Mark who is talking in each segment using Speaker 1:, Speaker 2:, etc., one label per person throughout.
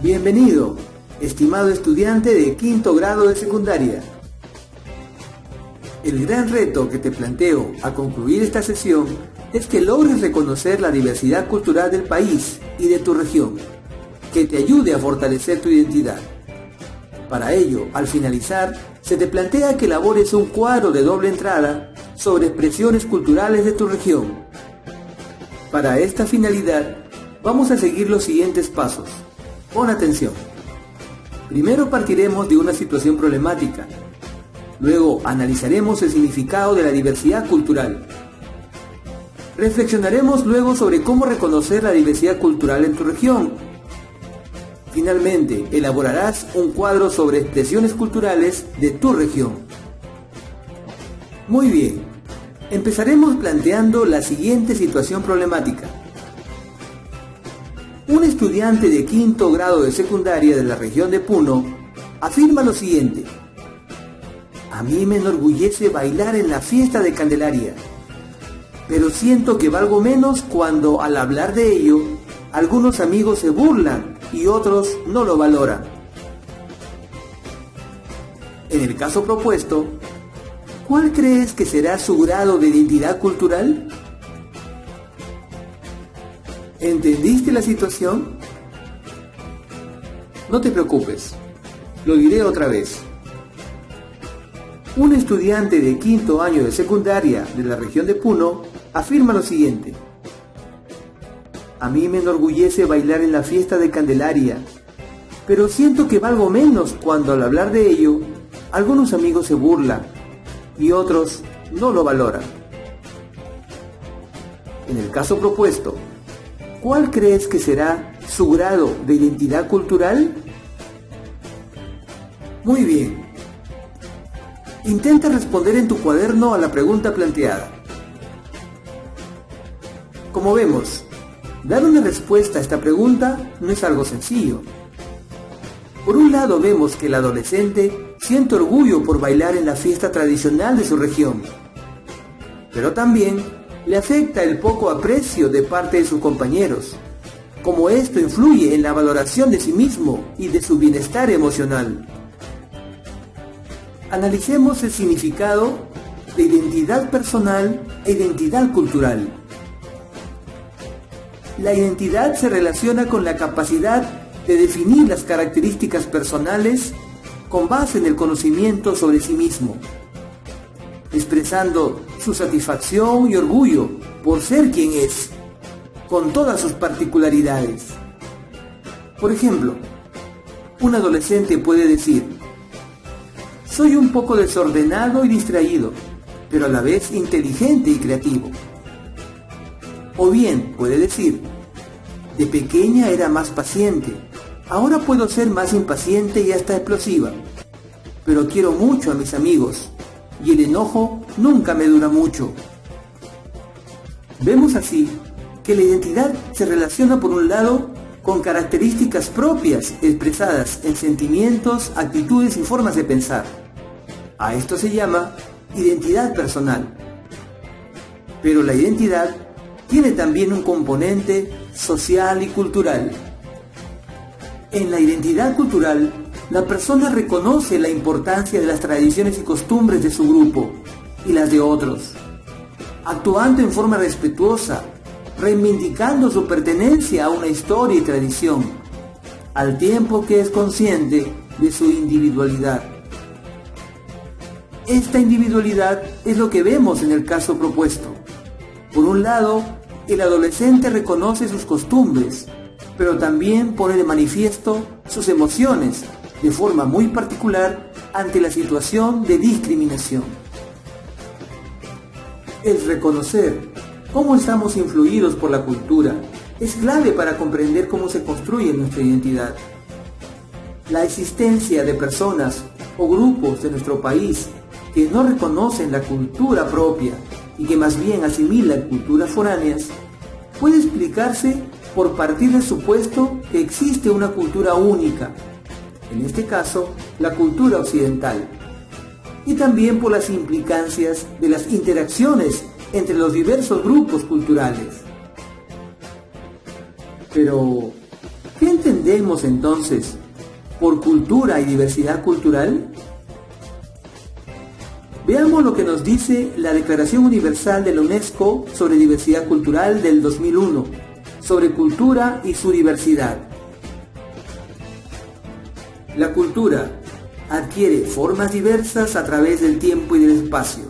Speaker 1: Bienvenido, estimado estudiante de quinto grado de secundaria. El gran reto que te planteo a concluir esta sesión es que logres reconocer la diversidad cultural del país y de tu región, que te ayude a fortalecer tu identidad. Para ello, al finalizar, se te plantea que elabores un cuadro de doble entrada sobre expresiones culturales de tu región. Para esta finalidad, vamos a seguir los siguientes pasos. Pon atención. Primero partiremos de una situación problemática. Luego analizaremos el significado de la diversidad cultural. Reflexionaremos luego sobre cómo reconocer la diversidad cultural en tu región. Finalmente, elaborarás un cuadro sobre expresiones culturales de tu región. Muy bien, empezaremos planteando la siguiente situación problemática. Un estudiante de quinto grado de secundaria de la región de Puno afirma lo siguiente: a mí me enorgullece bailar en la fiesta de Candelaria, pero siento que valgo menos cuando al hablar de ello, algunos amigos se burlan y otros no lo valoran. En el caso propuesto, ¿cuál crees que será su grado de identidad cultural? ¿Entendiste la situación? No te preocupes, lo diré otra vez. Un estudiante de quinto año de secundaria de la región de Puno afirma lo siguiente: a mí me enorgullece bailar en la fiesta de Candelaria, pero siento que valgo menos cuando al hablar de ello, algunos amigos se burlan y otros no lo valoran. En el caso propuesto, ¿cuál crees que será su grado de identidad cultural? Muy bien. Intenta responder en tu cuaderno a la pregunta planteada. Como vemos, dar una respuesta a esta pregunta no es algo sencillo. Por un lado vemos que el adolescente siente orgullo por bailar en la fiesta tradicional de su región, pero también le afecta el poco aprecio de parte de sus compañeros, como esto influye en la valoración de sí mismo y de su bienestar emocional. Analicemos el significado de identidad personal e identidad cultural. La identidad se relaciona con la capacidad de definir las características personales con base en el conocimiento sobre sí mismo, expresando su satisfacción y orgullo por ser quien es, con todas sus particularidades. Por ejemplo, un adolescente puede decir: soy un poco desordenado y distraído, pero a la vez inteligente y creativo. O bien puede decir: de pequeña era más paciente, ahora puedo ser más impaciente y hasta explosiva, pero quiero mucho a mis amigos y el enojo nunca me dura mucho. Vemos así que la identidad se relaciona por un lado con características propias expresadas en sentimientos, actitudes y formas de pensar. A esto se llama identidad personal. Pero la identidad tiene también un componente social y cultural. En la identidad cultural, la persona reconoce la importancia de las tradiciones y costumbres de su grupo y las de otros, actuando en forma respetuosa, reivindicando su pertenencia a una historia y tradición, al tiempo que es consciente de su individualidad. Esta individualidad es lo que vemos en el caso propuesto. Por un lado, el adolescente reconoce sus costumbres, pero también pone de manifiesto sus emociones de forma muy particular ante la situación de discriminación. El reconocer cómo estamos influidos por la cultura es clave para comprender cómo se construye nuestra identidad. La existencia de personas o grupos de nuestro país que no reconocen la cultura propia y que más bien asimilan culturas foráneas puede explicarse por partir del supuesto que existe una cultura única, en este caso la cultura occidental, y también por las implicancias de las interacciones entre los diversos grupos culturales. Pero, ¿qué entendemos entendemos entonces por cultura y diversidad cultural? Veamos lo que nos dice la Declaración Universal de la UNESCO sobre Diversidad Cultural del 2001, sobre cultura y su diversidad. La cultura adquiere formas diversas a través del tiempo y del espacio.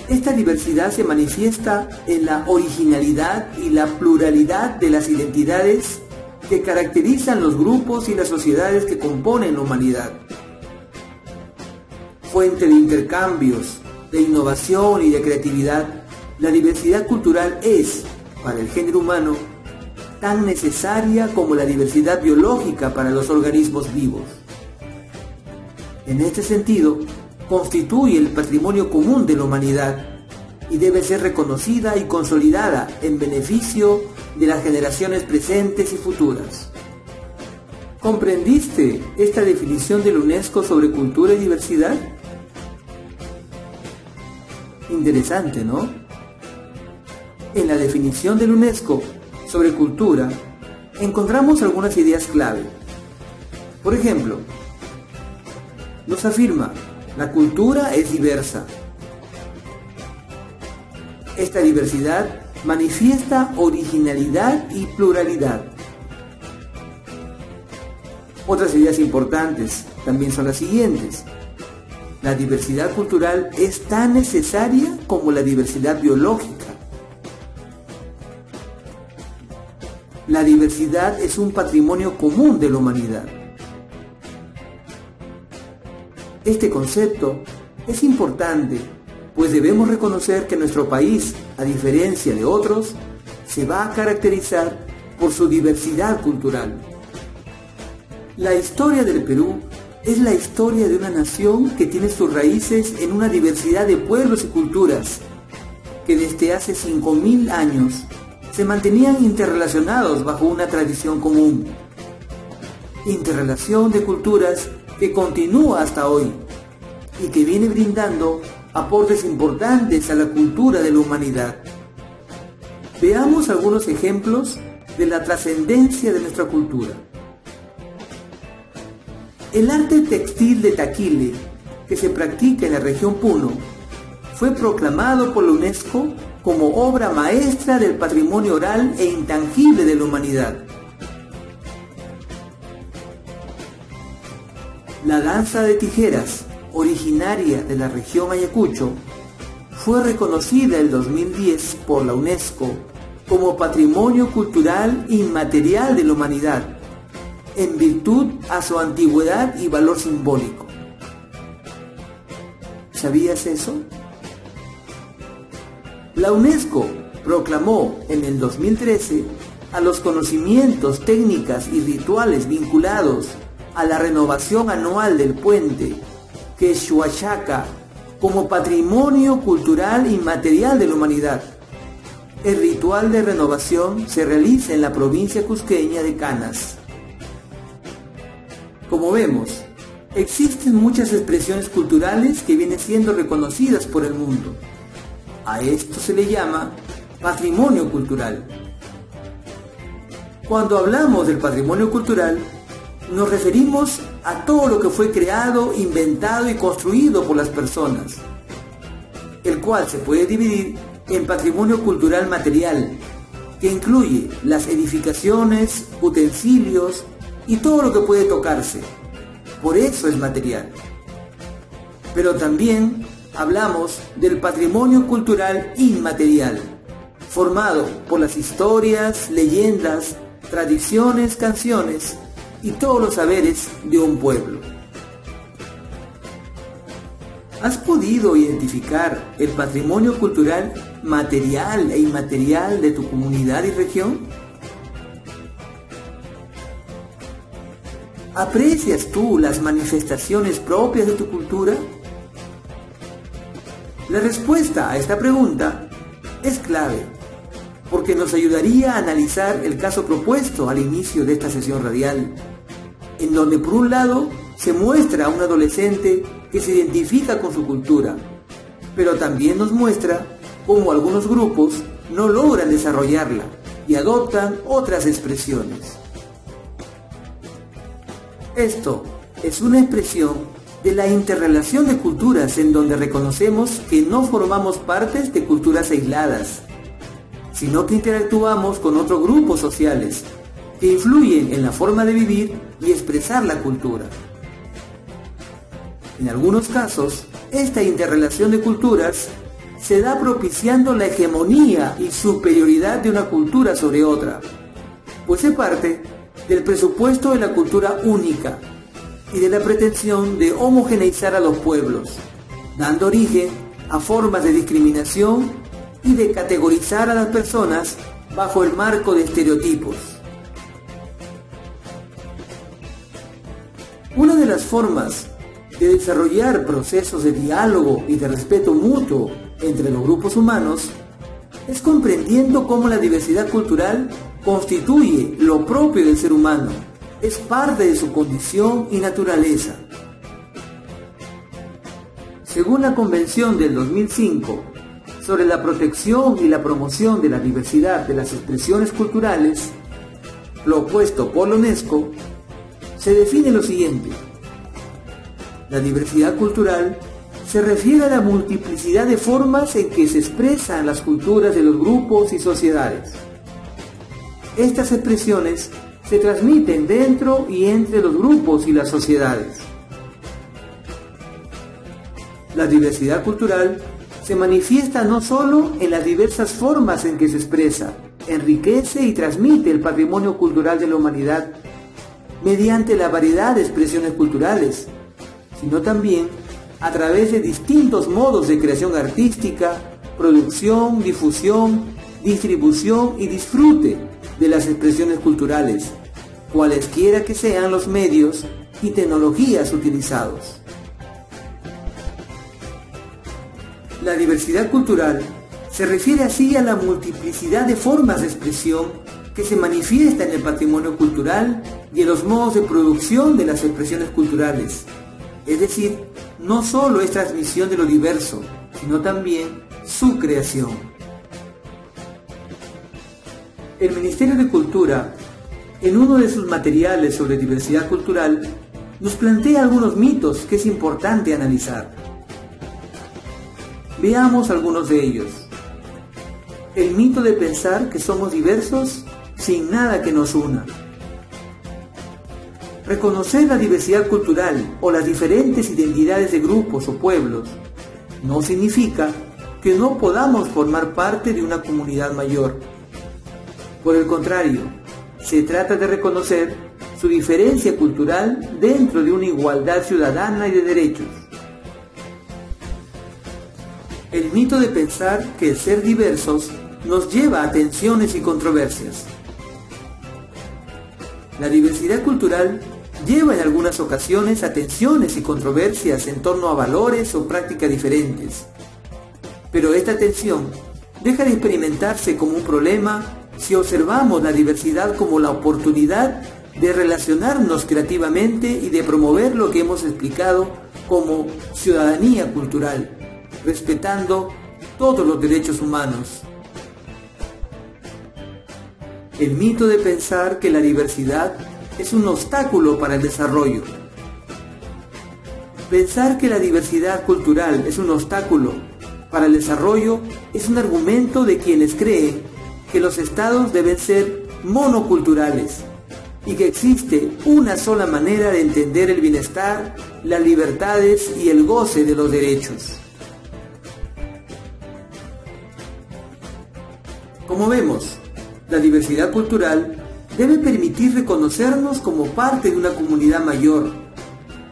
Speaker 1: Esta diversidad se manifiesta en la originalidad y la pluralidad de las identidades que caracterizan los grupos y las sociedades que componen la humanidad. Fuente de intercambios, de innovación y de creatividad, la diversidad cultural es, para el género humano, tan necesaria como la diversidad biológica para los organismos vivos. En este sentido, constituye el patrimonio común de la humanidad y debe ser reconocida y consolidada en beneficio de las generaciones presentes y futuras. ¿Comprendiste esta definición de la UNESCO sobre cultura y diversidad? Interesante, ¿no? En la definición de la UNESCO sobre cultura encontramos algunas ideas clave. Por ejemplo, nos afirma: la cultura es diversa. Esta diversidad manifiesta originalidad y pluralidad. Otras ideas importantes también son las siguientes. La diversidad cultural es tan necesaria como la diversidad biológica. La diversidad es un patrimonio común de la humanidad. Este concepto es importante, pues debemos reconocer que nuestro país, a diferencia de otros, se va a caracterizar por su diversidad cultural. La historia del Perú es la historia de una nación que tiene sus raíces en una diversidad de pueblos y culturas, que desde hace 5.000 años se mantenían interrelacionados bajo una tradición común. Interrelación de culturas que continúa hasta hoy y que viene brindando aportes importantes a la cultura de la humanidad. Veamos algunos ejemplos de la trascendencia de nuestra cultura. El arte textil de Taquile, que se practica en la región Puno, fue proclamado por la UNESCO como obra maestra del patrimonio oral e intangible de la humanidad. La danza de tijeras, originaria de la región Ayacucho, fue reconocida en 2010 por la UNESCO como Patrimonio Cultural Inmaterial de la Humanidad, en virtud a su antigüedad y valor simbólico. ¿Sabías eso? La UNESCO proclamó en el 2013 a los conocimientos, técnicas y rituales vinculados a la renovación anual del puente Quechua-Chaca como Patrimonio Cultural Inmaterial de la Humanidad. El ritual de renovación se realiza en la provincia cusqueña de Canas. Como vemos, existen muchas expresiones culturales que vienen siendo reconocidas por el mundo. A esto se le llama patrimonio cultural. Cuando hablamos del patrimonio cultural, nos referimos a todo lo que fue creado, inventado y construido por las personas, el cual se puede dividir en patrimonio cultural material, que incluye las edificaciones, utensilios y todo lo que puede tocarse. Por eso es material. Pero también hablamos del patrimonio cultural inmaterial, formado por las historias, leyendas, tradiciones, canciones y todos los saberes de un pueblo. ¿Has podido identificar el patrimonio cultural material e inmaterial de tu comunidad y región? ¿Aprecias tú las manifestaciones propias de tu cultura? La respuesta a esta pregunta es clave, porque nos ayudaría a analizar el caso propuesto al inicio de esta sesión radial, en donde por un lado se muestra a un adolescente que se identifica con su cultura, pero también nos muestra cómo algunos grupos no logran desarrollarla y adoptan otras expresiones. Esto es una expresión de la interrelación de culturas en donde reconocemos que no formamos partes de culturas aisladas, sino que interactuamos con otros grupos sociales que influyen en la forma de vivir y expresar la cultura. En algunos casos, esta interrelación de culturas se da propiciando la hegemonía y superioridad de una cultura sobre otra, pues es parte del presupuesto de la cultura única y de la pretensión de homogeneizar a los pueblos, dando origen a formas de discriminación y de categorizar a las personas bajo el marco de estereotipos. Una de las formas de desarrollar procesos de diálogo y de respeto mutuo entre los grupos humanos es comprendiendo cómo la diversidad cultural constituye lo propio del ser humano, es parte de su condición y naturaleza. Según la Convención del 2005 sobre la protección y la promoción de la diversidad de las expresiones culturales, propuesto por la UNESCO, se define lo siguiente: la diversidad cultural se refiere a la multiplicidad de formas en que se expresan las culturas de los grupos y sociedades. Estas expresiones se transmiten dentro y entre los grupos y las sociedades. La diversidad cultural se manifiesta no solo en las diversas formas en que se expresa, enriquece y transmite el patrimonio cultural de la humanidad mediante la variedad de expresiones culturales, sino también a través de distintos modos de creación artística, producción, difusión, distribución y disfrute de las expresiones culturales, cualesquiera que sean los medios y tecnologías utilizados. La diversidad cultural se refiere así a la multiplicidad de formas de expresión que se manifiesta en el patrimonio cultural y en los modos de producción de las expresiones culturales. Es decir, no solo es transmisión de lo diverso, sino también su creación. El Ministerio de Cultura, en uno de sus materiales sobre diversidad cultural, nos plantea algunos mitos que es importante analizar. Veamos algunos de ellos. El mito de pensar que somos diversos sin nada que nos una. Reconocer la diversidad cultural o las diferentes identidades de grupos o pueblos no significa que no podamos formar parte de una comunidad mayor. Por el contrario, se trata de reconocer su diferencia cultural dentro de una igualdad ciudadana y de derechos. El mito de pensar que el ser diversos nos lleva a tensiones y controversias. La diversidad cultural lleva en algunas ocasiones a tensiones y controversias en torno a valores o prácticas diferentes. Pero esta tensión deja de experimentarse como un problema si observamos la diversidad como la oportunidad de relacionarnos creativamente y de promover lo que hemos explicado como ciudadanía cultural, respetando todos los derechos humanos. El mito de pensar que la diversidad es un obstáculo para el desarrollo. Pensar que la diversidad cultural es un obstáculo para el desarrollo es un argumento de quienes creen que los estados deben ser monoculturales y que existe una sola manera de entender el bienestar, las libertades y el goce de los derechos. Como vemos, la diversidad cultural debe permitir reconocernos como parte de una comunidad mayor,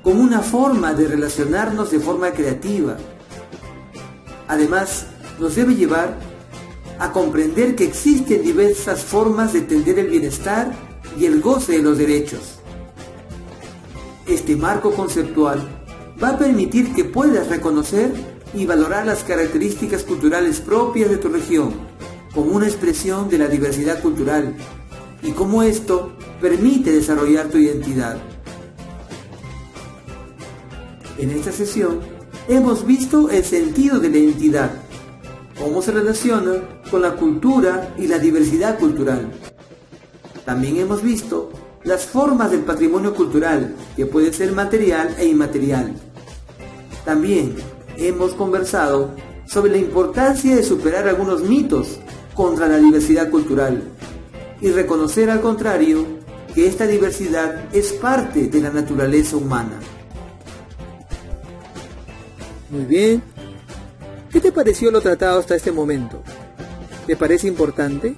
Speaker 1: como una forma de relacionarnos de forma creativa. Además, nos debe llevar a comprender que existen diversas formas de entender el bienestar y el goce de los derechos. Este marco conceptual va a permitir que puedas reconocer y valorar las características culturales propias de tu región como una expresión de la diversidad cultural y cómo esto permite desarrollar tu identidad. En esta sesión hemos visto el sentido de la identidad, cómo se relaciona con la cultura y la diversidad cultural. También hemos visto las formas del patrimonio cultural, que puede ser material e inmaterial. También hemos conversado sobre la importancia de superar algunos mitos contra la diversidad cultural y reconocer al contrario que esta diversidad es parte de la naturaleza humana.
Speaker 2: Muy bien. ¿Qué te pareció lo tratado hasta este momento? ¿Te parece importante?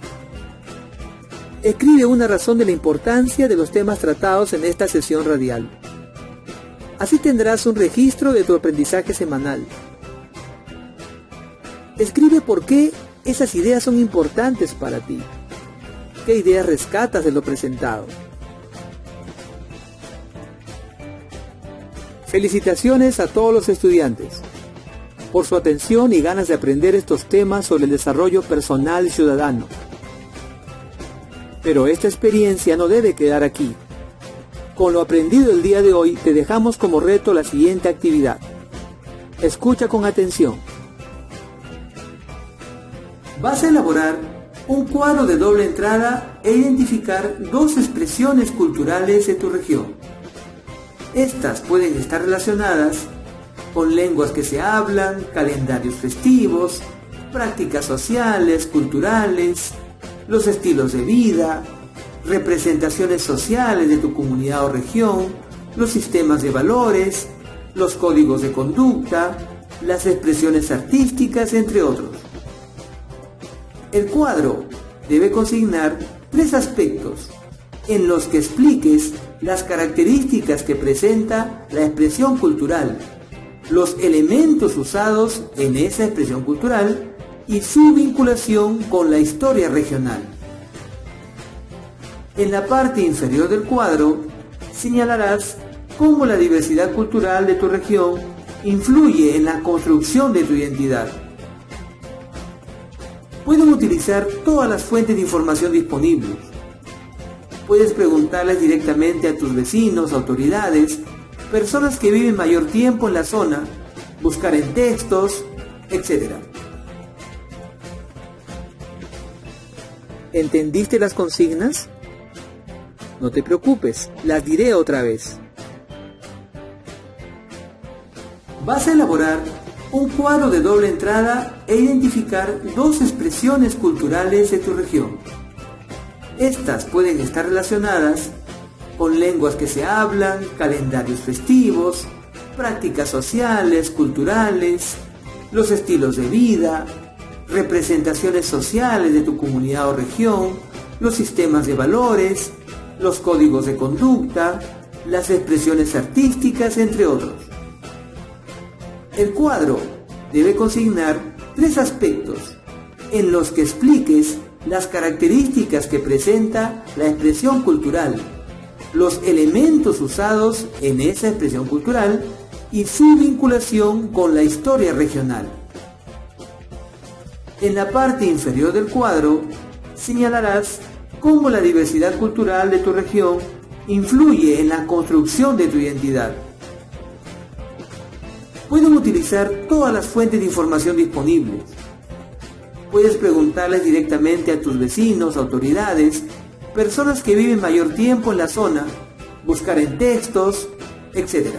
Speaker 2: Escribe una razón de la importancia de los temas tratados en esta sesión radial. Así tendrás un registro de tu aprendizaje semanal. Escribe por qué esas ideas son importantes para ti. ¿Qué ideas rescatas de lo presentado? Felicitaciones a todos los estudiantes por su atención y ganas de aprender estos temas sobre el desarrollo personal ciudadano. Pero esta experiencia no debe quedar aquí. Con lo aprendido el día de hoy, te dejamos como reto la siguiente actividad. Escucha con atención.
Speaker 1: Vas a elaborar un cuadro de doble entrada e identificar dos expresiones culturales de tu región. Estas pueden estar relacionadas con lenguas que se hablan, calendarios festivos, prácticas sociales, culturales, los estilos de vida, representaciones sociales de tu comunidad o región, los sistemas de valores, los códigos de conducta, las expresiones artísticas, entre otros. El cuadro debe consignar 3 aspectos en los que expliques las características que presenta la expresión cultural, los elementos usados en esa expresión cultural y su vinculación con la historia regional. En la parte inferior del cuadro señalarás cómo la diversidad cultural de tu región influye en la construcción de tu identidad. Pueden utilizar todas las fuentes de información disponibles. Puedes preguntarles directamente a tus vecinos, autoridades, personas que viven mayor tiempo en la zona, buscar en textos, etc.
Speaker 2: ¿Entendiste las consignas? No te preocupes, las diré otra vez.
Speaker 1: Vas a elaborar un cuadro de doble entrada e identificar dos expresiones culturales de tu región. Estas pueden estar relacionadas con lenguas que se hablan, calendarios festivos, prácticas sociales, culturales, los estilos de vida, representaciones sociales de tu comunidad o región, los sistemas de valores, los códigos de conducta, las expresiones artísticas, entre otros. El cuadro debe consignar 3 aspectos en los que expliques las características que presenta la expresión cultural, los elementos usados en esa expresión cultural y su vinculación con la historia regional. En la parte inferior del cuadro señalarás cómo la diversidad cultural de tu región influye en la construcción de tu identidad. Pueden utilizar todas las fuentes de información disponibles. Puedes preguntarles directamente a tus vecinos, autoridades, personas que viven mayor tiempo en la zona, buscar en textos, etc.